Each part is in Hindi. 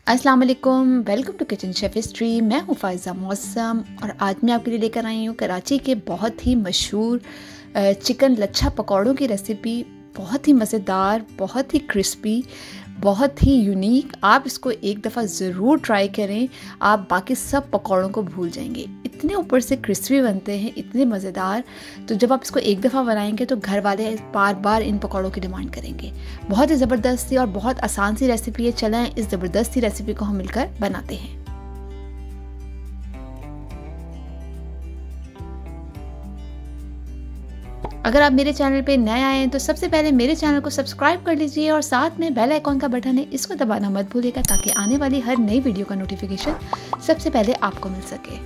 अस्सलाम वालेकुम, welcome to kitchen chef history. मैं हूँ फ़ायज़ा मौसम और आज मैं आपके लिए लेकर आई हूँ कराची के बहुत ही मशहूर चिकन लच्छा पकौड़ों की रेसिपी। बहुत ही मज़ेदार, बहुत ही क्रिस्पी, बहुत ही यूनिक। आप इसको एक दफ़ा ज़रूर ट्राई करें, आप बाकी सब पकौड़ों को भूल जाएंगे। इतने ऊपर से क्रिस्पी बनते हैं, इतने मज़ेदार। तो जब आप इसको एक दफ़ा बनाएंगे तो घर वाले बार बार इन पकौड़ों की डिमांड करेंगे। बहुत ही ज़बरदस्त सी और बहुत आसान सी रेसिपी है। चलें इस ज़बरदस्त सी रेसिपी को हम मिलकर बनाते हैं। अगर आप मेरे चैनल पे नए आए हैं तो सबसे पहले मेरे चैनल को सब्सक्राइब कर लीजिए और साथ में बेल आइकॉन का बटन है, इसको दबाना मत भूलिएगा ताकि आने वाली हर नई वीडियो का नोटिफिकेशन सबसे पहले आपको मिल सके।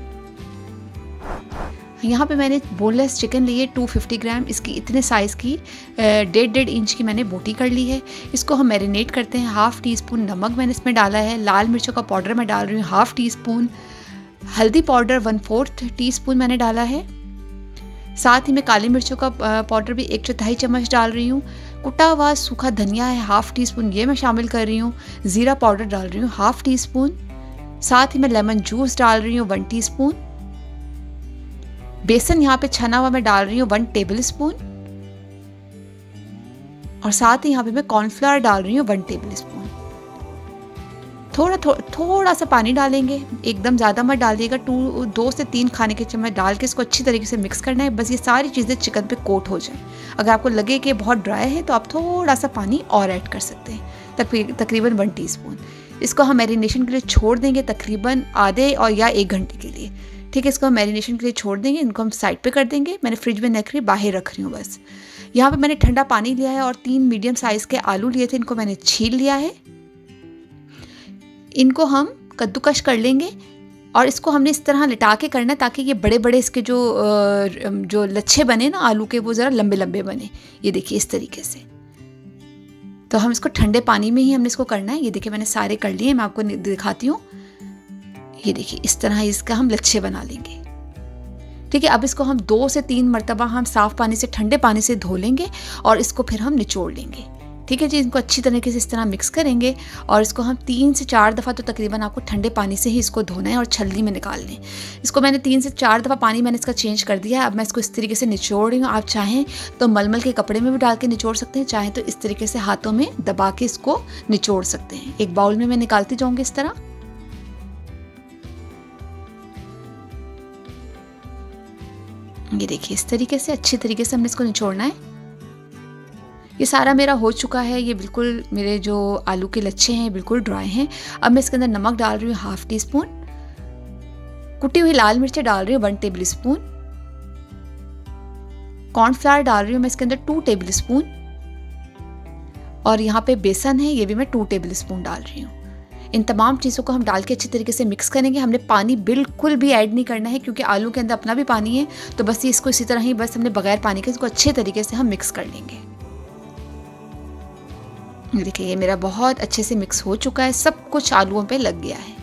यहाँ पे मैंने बोनलेस चिकन ली है 250 ग्राम। इसकी इतने साइज़ की 1.5 इंच की मैंने बोटी कर ली है। इसको हम मैरिनेट करते हैं। हाफ़ टी स्पून नमक मैंने इसमें डाला है। लाल मिर्चों का पाउडर मैं डाल रही हूँ हाफ़ टी स्पून। हल्दी पाउडर 1/4 टीस्पून मैंने डाला है। साथ ही मैं काली मिर्चों का पाउडर भी 1/4 चम्मच डाल रही हूँ। कुटा हुआ सूखा धनिया है हाफ़ टी स्पून, ये मैं शामिल कर रही हूँ। ज़ीरा पाउडर डाल रही हूँ हाफ़ टी स्पून। साथ ही मैं लेमन जूस डाल रही हूँ 1 टीस्पून। बेसन यहाँ पे छना हुआ मैं डाल रही हूँ 1 टेबल स्पून। और साथ ही यहाँ पे मैं कॉर्नफ्लावर डाल रही हूँ 1 टेबल स्पून। थोड़ा सा पानी डालेंगे, एकदम ज़्यादा मत डालिएगा। 2 से 3 खाने के चम्मच डाल के इसको अच्छी तरीके से मिक्स करना है। बस ये सारी चीज़ें चिकन पे कोट हो जाए। अगर आपको लगे कि बहुत ड्राई है तो आप थोड़ा सा पानी और ऐड कर सकते हैं, तकरीबन 1 टीस्पून। इसको हम मैरिनेशन के लिए छोड़ देंगे तकरीबन आधे और या 1 घंटे के लिए। ठीक है, इसको हम मैरिनेशन के लिए छोड़ देंगे। इनको हम साइड पे कर देंगे। मैंने फ्रिज में नहीं रख रही, बाहर रख रही हूँ बस। यहाँ पे मैंने ठंडा पानी लिया है और 3 मीडियम साइज़ के आलू लिए थे, इनको मैंने छील लिया है। इनको हम कद्दूकश कर लेंगे और इसको हमने इस तरह लिटा के करना है ताकि ये बड़े बड़े इसके जो लच्छे बने ना आलू के, वो ज़रा लंबे लंबे बने। ये देखिए इस तरीके से। तो हम इसको ठंडे पानी में ही हमने इसको करना है। ये देखिए मैंने सारे कर लिए, मैं आपको दिखाती हूँ। ये देखिए इस तरह इसका हम लच्छे बना लेंगे। ठीक है, अब इसको हम 2 से 3 मरतबा हम साफ़ पानी से, ठंडे पानी से धो लेंगे और इसको फिर हम निचोड़ लेंगे। ठीक है जी, इनको अच्छी तरीके से इस तरह मिक्स करेंगे और इसको हम 3 से 4 दफ़ा तो तकरीबन आपको ठंडे पानी से ही इसको धोना है और छलनी में निकाल लें। इसको मैंने 3 से 4 दफ़ा पानी मैंने इसका चेंज कर दिया है। अब मैं इसको इस तरीके से निचोड़ रही हूँ। आप चाहें तो मलमल के कपड़े में भी डाल के निचोड़ सकते हैं, चाहें तो इस तरीके से हाथों में दबा के इसको निचोड़ सकते हैं। एक बाउल में मैं निकालती जाऊँगी इस तरह। ये देखिए इस तरीके से अच्छी तरीके से हमने इसको निचोड़ना है। ये सारा मेरा हो चुका है। ये बिल्कुल मेरे जो आलू के लच्छे हैं बिल्कुल ड्राई हैं। अब मैं इसके अंदर नमक डाल रही हूँ हाफ़ टी स्पून। कुटी हुई लाल मिर्चें डाल रही हूँ 1 टेबल स्पून। कॉर्नफ्लावर डाल रही हूँ मैं इसके अंदर 2 टेबल स्पून। और यहाँ पे बेसन है, ये भी मैं 2 टेबल स्पून डाल रही हूँ। इन तमाम चीज़ों को हम डाल के अच्छी तरीके से मिक्स करेंगे। हमने पानी बिल्कुल भी ऐड नहीं करना है क्योंकि आलू के अंदर अपना भी पानी है। तो बस ये इसको इसी तरह ही बस हमने बगैर पानी के इसको अच्छे तरीके से हम मिक्स कर लेंगे। देखिए ये मेरा बहुत अच्छे से मिक्स हो चुका है, सब कुछ आलूओं पे लग गया है।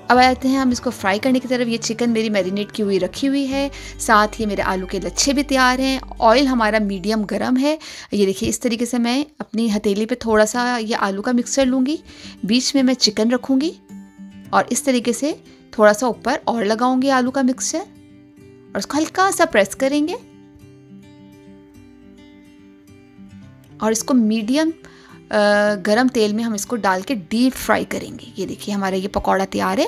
अब आते हैं हम इसको फ्राई करने की तरफ। ये चिकन मेरी मैरिनेट की हुई रखी हुई है, साथ ही मेरे आलू के लच्छे भी तैयार हैं। ऑयल हमारा मीडियम गरम है। ये देखिए इस तरीके से मैं अपनी हथेली पे थोड़ा सा ये आलू का मिक्सचर लूँगी, बीच में मैं चिकन रखूँगी और इस तरीके से थोड़ा सा ऊपर और लगाऊँगी आलू का मिक्सचर और उसको हल्का सा प्रेस करेंगे और इसको मीडियम गरम तेल में हम इसको डाल के डीप फ्राई करेंगे। ये देखिए हमारा ये पकौड़ा तैयार है।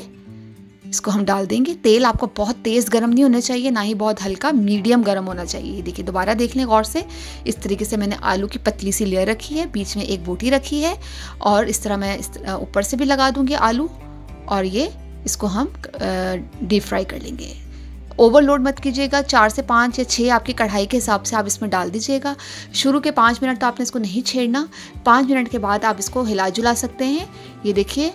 इसको हम डाल देंगे। तेल आपको बहुत तेज़ गरम नहीं होना चाहिए, ना ही बहुत हल्का, मीडियम गरम होना चाहिए। ये देखिए दोबारा देख लें गौर से। इस तरीके से मैंने आलू की पतली सी लेयर रखी है, बीच में एक बोटी रखी है और इस तरह मैं ऊपर से भी लगा दूंगी आलू और ये इसको हम डीप फ्राई कर लेंगे। ओवरलोड मत कीजिएगा। 4 से 5 या 6 आपकी कढ़ाई के हिसाब से आप इसमें डाल दीजिएगा। शुरू के 5 मिनट तो आपने इसको नहीं छेड़ना। 5 मिनट के बाद आप इसको हिला जुला सकते हैं। ये देखिए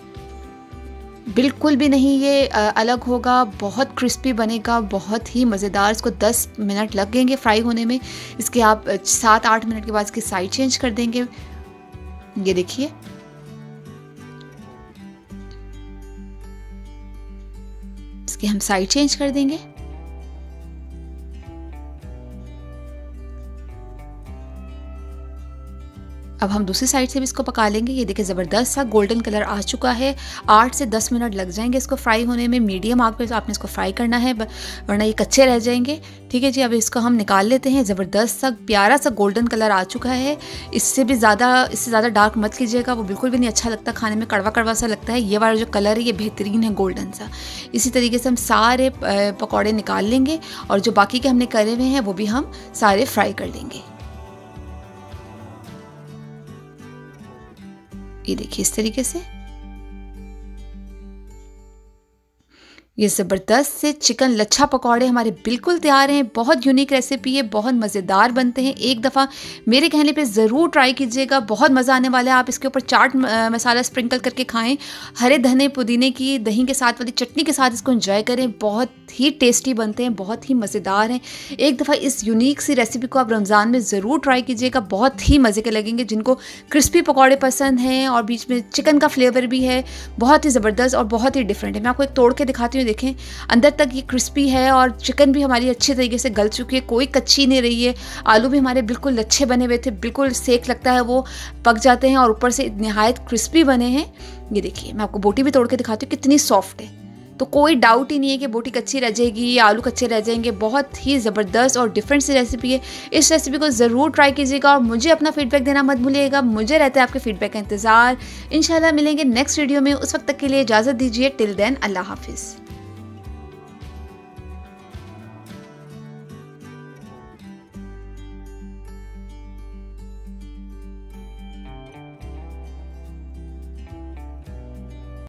बिल्कुल भी नहीं ये अलग होगा, बहुत क्रिस्पी बनेगा, बहुत ही मज़ेदार। इसको 10 मिनट लगेंगे फ्राई होने में। इसके आप 7-8 मिनट के बाद इसकी साइड चेंज कर देंगे। ये देखिए इसकी हम साइड चेंज कर देंगे। अब हम दूसरी साइड से भी इसको पका लेंगे। ये देखिए ज़बरदस्त सा गोल्डन कलर आ चुका है। 8 से 10 मिनट लग जाएंगे इसको फ्राई होने में। मीडियम आग पे तो आपने इसको फ्राई करना है, वरना ये कच्चे रह जाएंगे। ठीक है जी, अब इसको हम निकाल लेते हैं। ज़बरदस्त सा प्यारा सा गोल्डन कलर आ चुका है। इससे ज़्यादा डार्क मत कीजिएगा, वो बिल्कुल भी नहीं अच्छा लगता खाने में, कड़वा कड़वा सा लगता है। ये वाला जो कलर है ये बेहतरीन है, गोल्डन सा। इसी तरीके से हम सारे पकौड़े निकाल लेंगे और जो बाकी के हमने करे हुए हैं वो भी हम सारे फ्राई कर लेंगे। ये देखिए इस तरीके से ये ज़बरदस्त से चिकन लच्छा पकौड़े हमारे बिल्कुल तैयार हैं। बहुत यूनिक रेसिपी है, बहुत मज़ेदार बनते हैं। एक दफ़ा मेरे कहने पे ज़रूर ट्राई कीजिएगा, बहुत मज़ा आने वाला है। आप इसके ऊपर चाट मसाला स्प्रिंकल करके खाएं, हरे धने पुदीने की दही के साथ वाली चटनी के साथ इसको एंजॉय करें। बहुत ही टेस्टी बनते हैं, बहुत ही मज़ेदार हैं। एक दफ़ा इस यूनिक सी रेसिपी को आप रमज़ान में ज़रूर ट्राई कीजिएगा, बहुत ही मज़े के लगेंगे। जिनको क्रिस्पी पकौड़े पसंद हैं और बीच में चिकन का फ्लेवर भी है, बहुत ही ज़बरदस्त और बहुत ही डिफरेंट है। मैं आपको एक तोड़ के दिखाती हूँ। देखें अंदर तक ये क्रिस्पी है और चिकन भी हमारी अच्छी तरीके से गल चुकी है, कोई कच्ची नहीं रही है। आलू भी हमारे बिल्कुल अच्छे बने हुए थे, बिल्कुल सेक लगता है वो पक जाते हैं और ऊपर से निहायत क्रिस्पी बने हैं। ये देखिए मैं आपको बोटी भी तोड़ के दिखाती हूँ, कितनी सॉफ्ट है। तो कोई डाउट ही नहीं है कि बोटी कच्ची रह जाएगी या आलू कच्चे रह जाएंगे। बहुत ही ज़बरदस्त और डिफरेंट सी रेसिपी है। इस रेसिपी को ज़रूर ट्राई कीजिएगा और मुझे अपना फीडबैक देना मत भूलिएगा। मुझे रहता है आपके फीडबैक का इंतज़ार। इंशाल्लाह मिलेंगे नेक्स्ट वीडियो में, उस वक्त तक के लिए इजाज़त दीजिए। टिल देन अल्लाह हाफिज़।